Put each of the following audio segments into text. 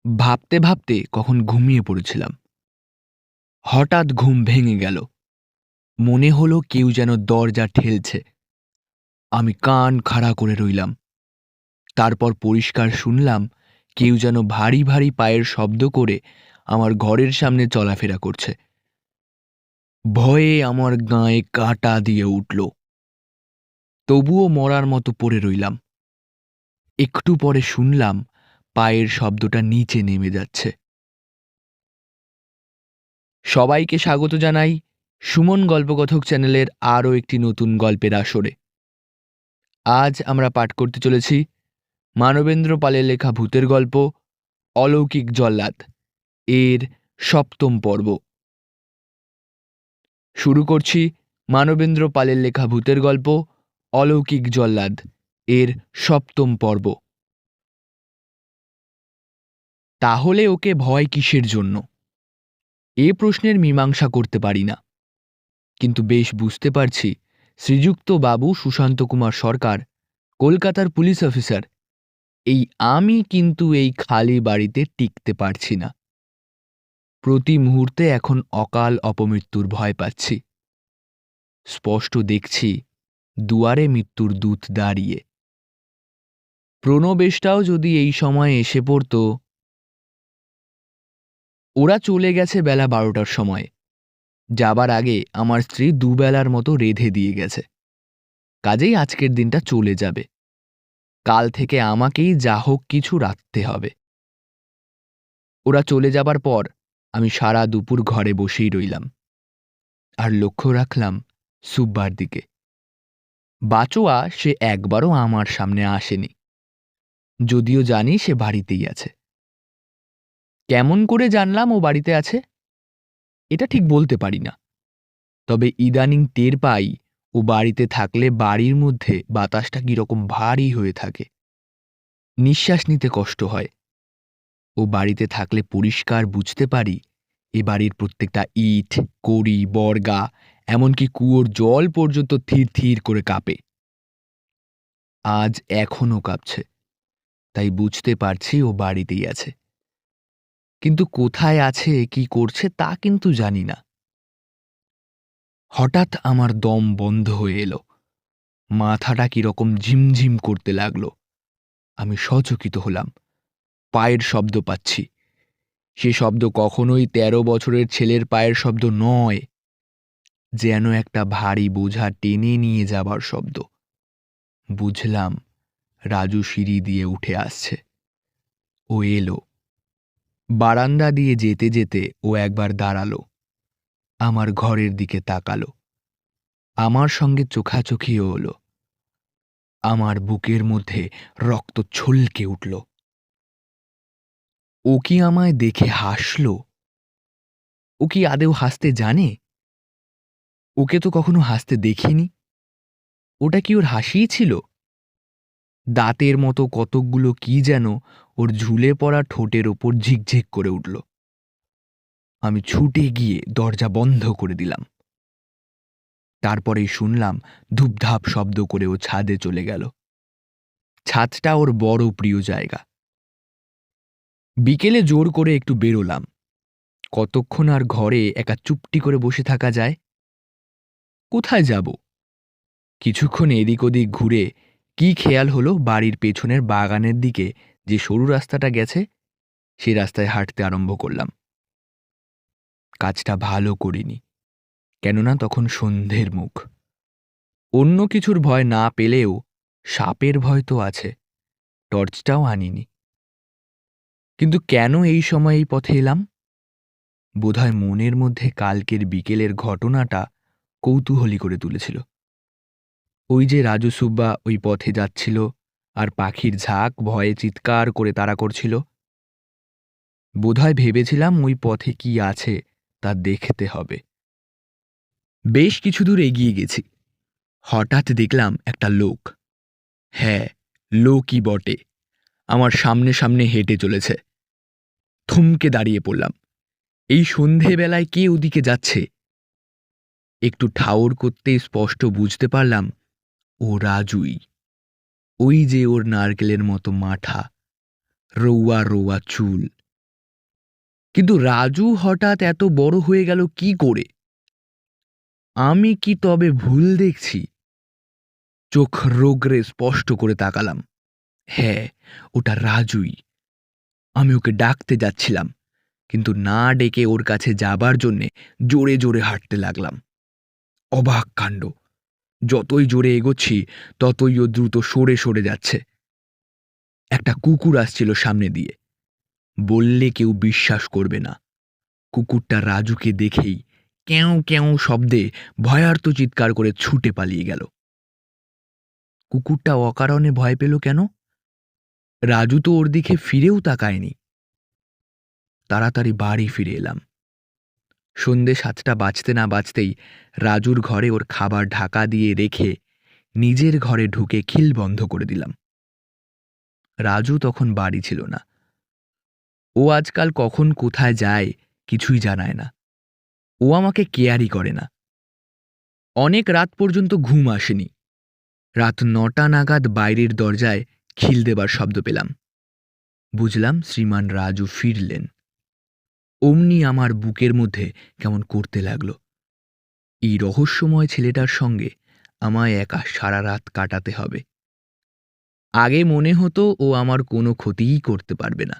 ভাবতে ভাবতে কখন ঘুমিয়ে পড়েছিলাম। হঠাৎ ঘুম ভেঙে গেল। মনে হলো কেউ যেন দরজা ঠেলছে। আমি কান খাড়া করে রইলাম। তারপর পরিষ্কার শুনলাম কেউ যেন ভারী ভারী পায়ের শব্দ করে আমার ঘরের সামনে চলাফেরা করছে। ভয়ে আমার গায়ে কাঁটা দিয়ে উঠল। তবুও মরার মতো পড়ে রইলাম। একটু পরে শুনলাম পায়ের শব্দটা নিচে নেমে যাচ্ছে। সবাইকে স্বাগত জানাই সুমন গল্পকথক চ্যানেলের আরও একটি নতুন গল্পের আসরে। আজ আমরা পাঠ করতে চলেছি মানবেন্দ্র পালের লেখা ভূতের গল্প অলৌকিক জল্লাদ এর ৭ম পর্ব। শুরু করছি মানবেন্দ্র পালের লেখা ভূতের গল্প অলৌকিক জল্লাদ এর ৭ম পর্ব। তাহলে ওকে ভয় কিসের জন্য? এ প্রশ্নের মীমাংসা করতে পারি না, কিন্তু বেশ বুঝতে পারছি শ্রীযুক্ত বাবু সুশান্ত কুমার সরকার, কলকাতার পুলিশ অফিসার, এই আমি কিন্তু এই খালি বাড়িতে টিকতে পারছি না। প্রতি মুহূর্তে এখন অকাল অপমৃত্যুর ভয় পাচ্ছি। স্পষ্ট দেখছি দুয়ারে মৃত্যুর দূত দাঁড়িয়ে। প্রণবেশটাও যদি এই সময় এসে পড়ত। ওরা চলে গেছে বেলা 12টার সময়। যাবার আগে আমার স্ত্রী দুবেলার মতো রেঁধে দিয়ে গেছে। কাজেই আজকের দিনটা চলে যাবে। কাল থেকে আমাকেই যা হোক কিছু রাখতে হবে। ওরা চলে যাবার পর আমি সারা দুপুর ঘরে বসেই রইলাম আর লক্ষ্য রাখলাম সুব্বার দিকে। বাচোয়া সে একবারও আমার সামনে আসেনি, যদিও জানি সে বাড়িতেই আছে। কেমন করে জানলাম ও বাড়িতে আছে এটা ঠিক বলতে পারি না, তবে ইদানিং টের পাই ও বাড়িতে থাকলে বাড়ির মধ্যে বাতাসটা কিরকম ভারী হয়ে থাকে, নিঃশ্বাস নিতে কষ্ট হয়। ও বাড়িতে থাকলে পরিষ্কার বুঝতে পারি এ বাড়ির প্রত্যেকটা ইট, কড়ি, বর্গা, এমনকি কুয়োর জল পর্যন্ত থির থির করে কাঁপে। আজ এখনো কাঁপছে, তাই বুঝতে পারছি ও বাড়িতেই আছে। কিন্তু কোথায় আছে, কি করছে তা কিন্তু জানি না। হঠাৎ আমার দম বন্ধ হয়ে এলো। মাথাটা কিরকম ঝিমঝিম করতে লাগলো। আমি সচকিত হলাম। পায়ের শব্দ পাচ্ছি। সে শব্দ কখনোই ১৩ বছরের ছেলের পায়ের শব্দ নয়, যেন একটা ভারী বোঝা টেনে নিয়ে যাবার শব্দ। বুঝলাম রাজু সিঁড়ি দিয়ে উঠে আসছে। ও এলো। বারান্দা দিয়ে যেতে যেতে ও একবার দাঁড়ালো, আমার ঘরের দিকে তাকালো, আমার সঙ্গে চোখাচোখিও হলো। আমার বুকের মধ্যে রক্ত ছলকে উঠল। ও কি আমায় দেখে হাসল? ও কি আদেও হাসতে জানে? ওকে তো কখনো হাসতে দেখিনি। ওটা কি ওর হাসিই ছিল? দাঁতের মতো কতকগুলো কি যেন ওর ঝুলে পড়া ঠোঁটের ওপর ঝিকঝিক করে উঠল। আমি ছুটে গিয়ে দরজা বন্ধ করে দিলাম। তারপরেই শুনলাম ধূপধাপ শব্দ করে ও ছাদে চলে গেল। ছাদটা ওর বড় প্রিয় জায়গা। বিকেলে জোর করে একটু বেরোলাম। কতক্ষণ আর ঘরে একা চুপটি করে বসে থাকা যায়? কোথায় যাব? কিছুক্ষণ এদিক ওদিক ঘুরে কি খেয়াল হলো বাড়ির পেছনের বাগানের দিকে যে সরু রাস্তাটা গেছে, সে রাস্তায় হাঁটতে আরম্ভ করলাম। কাজটা ভালো করিনি, কেননা তখন সন্ধ্যের মুখ। অন্য কিছুর ভয় না পেলেও সাপের ভয় তো আছে। টর্চটাও আনিনি। কিন্তু কেন এই সময় এই পথে এলাম? বোধহয় মনের মধ্যে কালকের বিকেলের ঘটনাটা কৌতূহলী করে তুলেছিল। ওই যে রাজু সুব্বা ওই পথে যাচ্ছিল আর পাখির ঝাঁক ভয়ে চিৎকার করে তাড়া করছিল। বোধহয় ভেবেছিলাম ওই পথে কি আছে তা দেখতে হবে। বেশ কিছু দূর এগিয়ে গেছি। হঠাৎ দেখলাম একটা লোক, হ্যাঁ লোকই বটে, আমার সামনে সামনে হেঁটে চলেছে। থমকে দাঁড়িয়ে পড়লাম। এই সন্ধেবেলায় কে ওদিকে যাচ্ছে? একটু ঠাউর করতেই স্পষ্ট বুঝতে পারলাম ও রাজুই। ওই যে ওর নারকেলের মতো মাথা, রৌয়া রৌয়া চুল, কিন্তু রাজু হঠাৎ এত বড় হয়ে গেল কি করে? আমি কি তবে ভুল দেখছি? চোখ রোগরে স্পষ্ট করে তাকালাম। হ্যাঁ, ওটা রাজুই। আমি ওকে ডাকতে যাচ্ছিলাম, কিন্তু না ডেকে ওর কাছে যাবার জন্যে জোরে জোরে হাঁটতে লাগলাম। অবাক কাণ্ড! যতই জোরে এগোচ্ছি ততই ও দ্রুত সরে সরে যাচ্ছে। একটা কুকুর আসছিল সামনে দিয়ে। বললে কেউ বিশ্বাস করবে না। কুকুরটা রাজুকে দেখেই ক্যাঁও ক্যাঁও শব্দে ভয়ার্ত চিৎকার করে ছুটে পালিয়ে গেল। কুকুরটা অকারণে ভয় পেল কেন? রাজু তো ওর দিকে ফিরেও তাকায়নি। তাড়াতাড়ি বাড়ি ফিরে এলাম। সন্ধে 7টা বাজতে না বাজতেই রাজুর ঘরে ওর খাবার ঢাকা দিয়ে রেখে নিজের ঘরে ঢুকে খিল বন্ধ করে দিলাম। রাজু তখন বাড়ি ছিল না। ও আজকাল কখন কোথায় যায় কিছুই জানায় না। ও আমাকে কেয়ারই করে না। অনেক রাত পর্যন্ত ঘুম আসেনি। রাত 9টা নাগাদ বাইরের দরজায় খিল দেবার শব্দ পেলাম। বুঝলাম শ্রীমান রাজু ফিরলেন। অমনি আমার বুকের মধ্যে কেমন করতে লাগলো। এই রহস্যময় ছেলেটার সঙ্গে আমায় একা সারা রাত কাটাতে হবে। আগে মনে হতো ও আমার কোনো ক্ষতিই করতে পারবে না।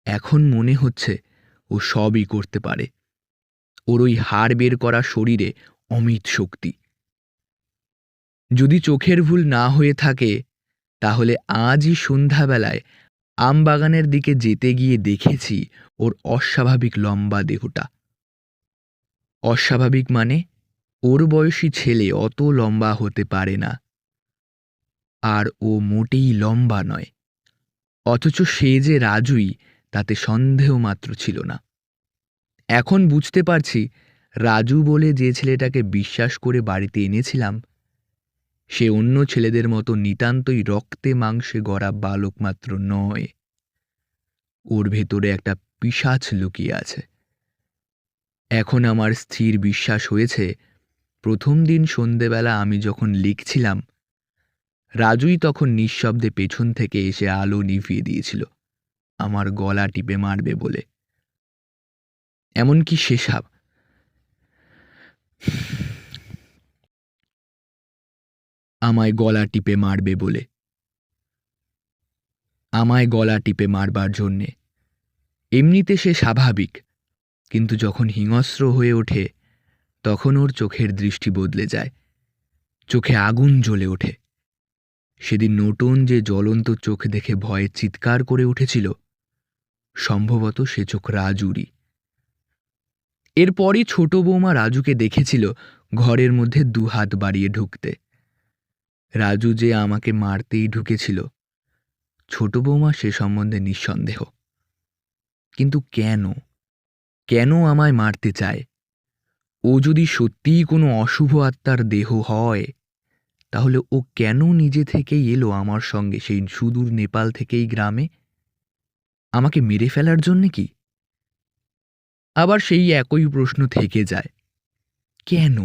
এখন মনে হচ্ছে ও সবই করতে পারে। ওর ওই হাড় বের করা শরীরে অমিত শক্তি। যদি চোখের ভুল না হয়ে থাকে, তাহলে আজই সন্ধ্যাবেলায় আমবাগানের দিকে যেতে গিয়ে দেখেছি ওর অস্বাভাবিক লম্বা দেহটা। অস্বাভাবিক মানে ওর বয়সী ছেলে অত লম্বা হতে পারে না। আর ও মোটেই লম্বা নয়। অথচ সে যে রাজুই তাতে সন্দেহ মাত্র ছিল না। এখন বুঝতে পারছি রাজু বলে যে ছেলেটাকে বিশ্বাস করে বাড়িতে এনেছিলাম, সে অন্য ছেলেদের মতো নিতান্তই রক্তে মাংসে গড়া বালক মাত্র নয়। ওর ভেতরে একটা পিশাচ লুকিয়ে আছে। এখন আমার স্থির বিশ্বাস হয়েছে, প্রথম দিন সন্ধেবেলা আমি যখন লিখছিলাম, রাজুই তখন নিঃশব্দে পেছন থেকে এসে আলো নিভিয়ে দিয়েছিল আমার গলা টিপে মারবে বলে। এমনকি সেসব আমায় গলা টিপে মারবে বলে, আমায় গলা টিপে মারবার জন্যে। এমনিতে সে স্বাভাবিক, কিন্তু যখন হিংস্র হয়ে ওঠে তখন ওর চোখের দৃষ্টি বদলে যায়। চোখে আগুন জ্বলে ওঠে। সেদিন নতুন যে জ্বলন্ত চোখ দেখে ভয়ে চিৎকার করে উঠেছিল, সম্ভবত সে চোখ রাজুরই। এরপরই ছোট বৌমা রাজুকে দেখেছিল ঘরের মধ্যে 2 হাত বাড়িয়ে ঢুকতে। রাজু যে আমাকে মারতেই ঢুকেছিল, ছোট বৌমা সে সম্বন্ধে নিঃসন্দেহ। কিন্তু কেন কেন আমায় মারতে চায়? ও যদি সত্যিই কোনো অশুভ আত্মার দেহ হয়, তাহলে ও কেন নিজে থেকেই এলো আমার সঙ্গে সেই সুদূর নেপাল থেকেই গ্রামে? আমাকে মেরে ফেলার জন্যে কি? আবার সেই একই প্রশ্ন থেকে যায়, কেন?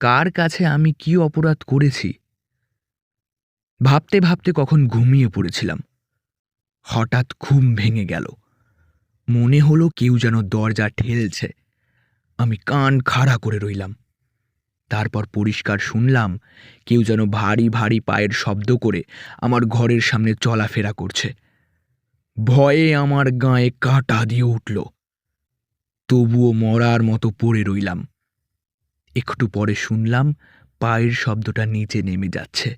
কার কাছে আমি কি অপরাধ করেছি? ভাবতে ভাবতে কখন ঘুমিয়ে পড়েছিলাম। হঠাৎ ঘুম ভেঙে গেল। মনে হলো কেউ যেন দরজা ঠেলছে। আমি কান খাড়া করে রইলাম। তারপর পরিষ্কার শুনলাম কেউ যেন ভারী ভারী পায়ের শব্দ করে আমার ঘরের সামনে চলাফেরা করছে। ভয়ে আমার গায়ে কাঁটা দিয়ে উঠল। তবুও মরার মতো পড়ে রইলাম। একটু পরে শুনলাম পায়ের শব্দটা নিচে নেমে যাচ্ছে।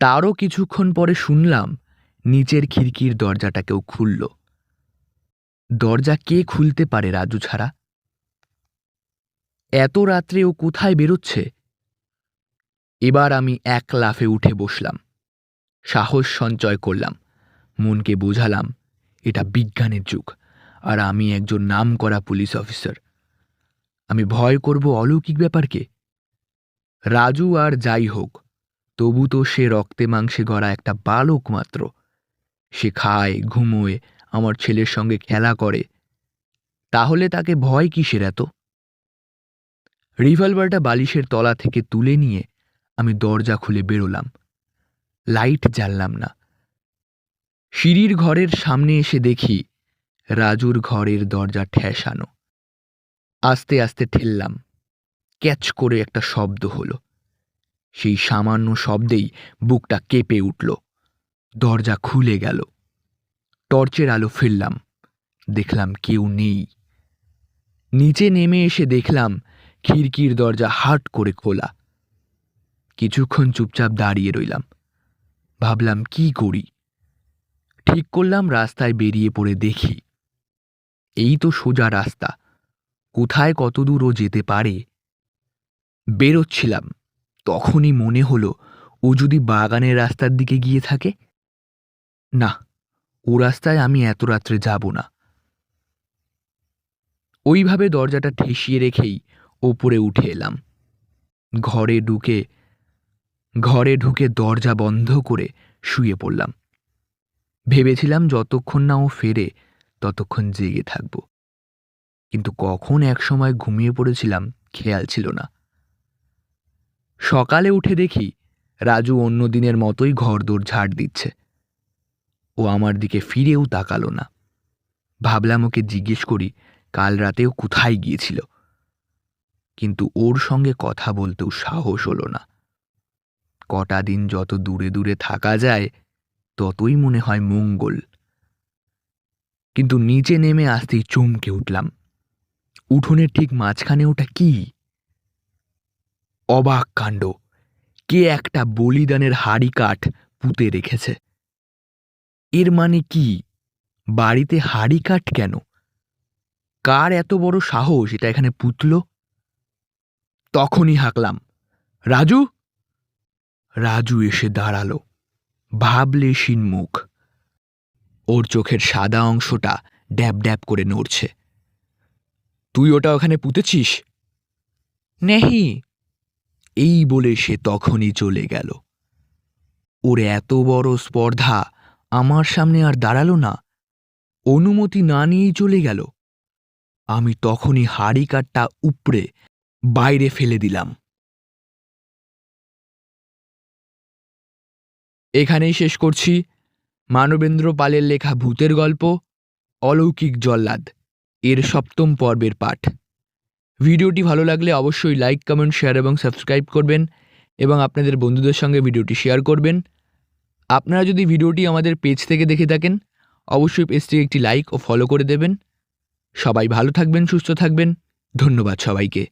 তারও কিছুক্ষণ পরে শুনলাম নিচের খিড়কির দরজাটা কেউ খুলল। দরজা কে খুলতে পারে রাজু ছাড়া? এত রাত্রে ও কোথায় বেরোচ্ছে? এবার আমি এক লাফে উঠে বসলাম। সাহস সঞ্চয় করলাম। মনকে বোঝালাম এটা বিজ্ঞানের যুগ, আর আমি একজন নামকরা পুলিশ অফিসার। আমি ভয় করব অলৌকিক ব্যাপারকে? রাজু আর যাই হোক, তবু তো সে রক্তে মাংসে গড়া একটা বালক মাত্র। সে খায়, ঘুমোয়, আমার ছেলের সঙ্গে খেলা করে। তাহলে তাকে ভয় কিসের এত? রিভলভারটা বালিশের তলা থেকে তুলে নিয়ে আমি দরজা খুলে বেরোলাম। লাইট জ্বাললাম না। সিঁড়ির ঘরের সামনে এসে দেখি রাজুর ঘরের দরজা ঠেসানো। আস্তে আস্তে ঠেললাম। ক্যাচ করে একটা শব্দ হলো। সেই সামান্য শব্দেই বুকটা কেঁপে উঠল। দরজা খুলে গেল। টর্চের আলো ফেললাম। দেখলাম কেউ নেই। নিচে নেমে এসে দেখলাম খিড়কির দরজা হাট করে খোলা। কিছুক্ষণ চুপচাপ দাঁড়িয়ে রইলাম। ভাবলাম কি করি। ঠিক করলাম রাস্তায় বেরিয়ে পড়ে দেখি। এই তো সোজা রাস্তা, কোথায় কত দূর ও যেতে পারে। বেরোচ্ছিলাম, তখনই মনে হলো ও যদি বাগানের রাস্তার দিকে গিয়ে থাকে। না, ও রাস্তায় আমি এত রাত্রে যাব না। ওইভাবে দরজাটা ঠেসিয়ে রেখেই ওপরে উঠে এলাম। ঘরে ঢুকে দরজা বন্ধ করে শুয়ে পড়লাম। ভেবেছিলাম যতক্ষণ না ও ফেরে ততক্ষণ জেগে থাকব, কিন্তু কখন একসময় ঘুমিয়ে পড়েছিলাম খেয়াল ছিল না। সকালে উঠে দেখি রাজু অন্য দিনের মতোই ঘরদোর ঝাড় দিচ্ছে। ও আমার দিকে ফিরেও তাকালো না। ভাবলাম ওকে জিজ্ঞেস করি কাল রাতেও কোথায় গিয়েছিল, কিন্তু ওর সঙ্গে কথা বলতেও সাহস হলো না। কটা দিন যত দূরে দূরে থাকা যায় ততই মনে হয় মঙ্গল। কিন্তু নিচে নেমে আসতেই চমকে উঠলাম। উঠোনের ঠিক মাঝখানে ওটা কি? অবাক কাণ্ড! কে একটা বলিদানের হাড়ি কাঠ পুঁতে রেখেছে। এর মানে কি? বাড়িতে হাড়ি কাঠ কেন? কার এত বড় সাহস এটা এখানে পুতল? তখনই হাঁকলাম, রাজু! রাজু এসে দাঁড়ালো, ভাবলেশীন মুখ। ওর চোখের সাদা অংশটা ড্যাব ড্যাব করে নড়ছে। তুই ওটা ওখানে পুঁতেছিস? নেহি। এই বলে সে তখনই চলে গেল। ওর এত বড় স্পর্ধা আমার সামনে আর দাঁড়ালো না, অনুমতি না নিয়েই চলে গেল। আমি তখনই হাড়ি কাঠটা উপড়ে বাইরে ফেলে দিলাম। এখানেই শেষ করছি মানবেন্দ্র পালের লেখা ভূতের গল্প অলৌকিক জল্লাদ এর ৭ম পর্বের পাঠ। ভিডিওটি ভালো লাগলে অবশ্যই লাইক, কমেন্ট, শেয়ার এবং সাবস্ক্রাইব করবেন এবং আপনাদের বন্ধুদের সঙ্গে ভিডিওটি শেয়ার করবেন। আপনারা যদি ভিডিওটি আমাদের পেজ থেকে দেখে থাকেন অবশ্যই পেজটিকে একটি লাইক ও ফলো করে দেবেন। সবাই ভালো থাকবেন, সুস্থ থাকবেন। ধন্যবাদ সবাইকে।